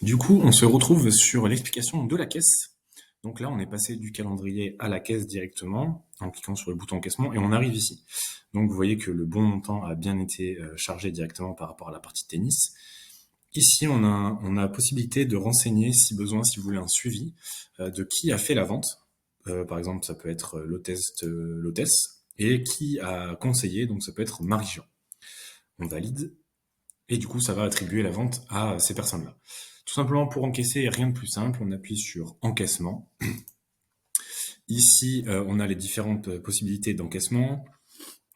Du coup, on se retrouve sur l'explication de la caisse. Donc là, on est passé du calendrier à la caisse directement en cliquant sur le bouton encaissement et on arrive ici. Donc vous voyez que le bon montant a bien été chargé directement par rapport à la partie de tennis. Ici, on a la possibilité de renseigner, si besoin, si vous voulez un suivi, de qui a fait la vente. Par exemple, ça peut être l'hôtesse, et qui a conseillé, donc ça peut être Marie-Jean. On valide, et du coup, ça va attribuer la vente à ces personnes-là. Tout simplement pour encaisser, rien de plus simple, on appuie sur encaissement. Ici, on a les différentes possibilités d'encaissement,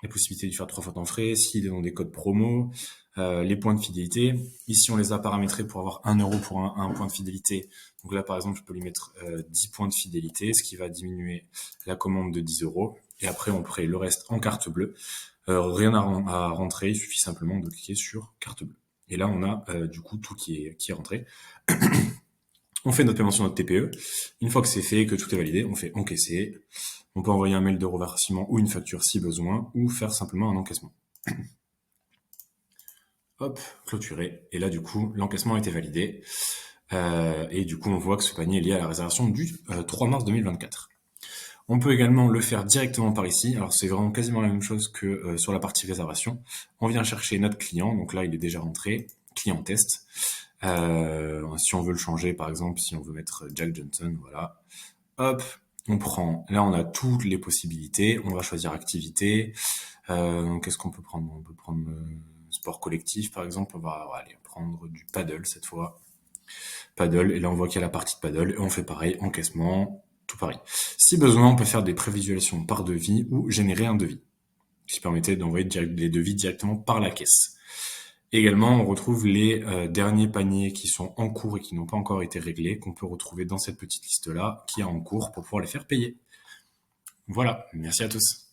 les possibilités de faire 3 fois temps frais, s'il est dans des codes promo, les points de fidélité. Ici, on les a paramétrés pour avoir 1 € pour un point de fidélité. Donc là, par exemple, je peux lui mettre 10 points de fidélité, ce qui va diminuer la commande de 10 €. Et après, on paie le reste en carte bleue. Rien à rentrer, il suffit simplement de cliquer sur carte bleue. Et là, on a du coup tout qui est rentré. On fait notre paiement sur notre TPE. Une fois que c'est fait, que tout est validé, on fait encaisser. On peut envoyer un mail de reversement ou une facture si besoin, ou faire simplement un encaissement. Hop, clôturer. Et là, du coup, l'encaissement a été validé. Et du coup, on voit que ce panier est lié à la réservation du 3 mars 2024. On peut également le faire directement par ici. Alors, c'est vraiment quasiment la même chose que sur la partie réservation. On vient chercher notre client. Donc là, il est déjà rentré. Client test. Si on veut le changer, par exemple, si on veut mettre Jack Johnson, voilà. Hop, on prend. Là, on a toutes les possibilités. On va choisir activité. Qu'est-ce qu'on peut prendre? On peut prendre sport collectif, par exemple. On va aller prendre du paddle cette fois. Paddle. Et là, on voit qu'il y a la partie de paddle. Et on fait pareil, encaissement, tout pareil. Si besoin, on peut faire des prévisualisations par devis ou générer un devis, qui permettait d'envoyer les devis directement par la caisse. Également, on retrouve les derniers paniers qui sont en cours et qui n'ont pas encore été réglés, qu'on peut retrouver dans cette petite liste-là, qui est en cours pour pouvoir les faire payer. Voilà, merci à tous.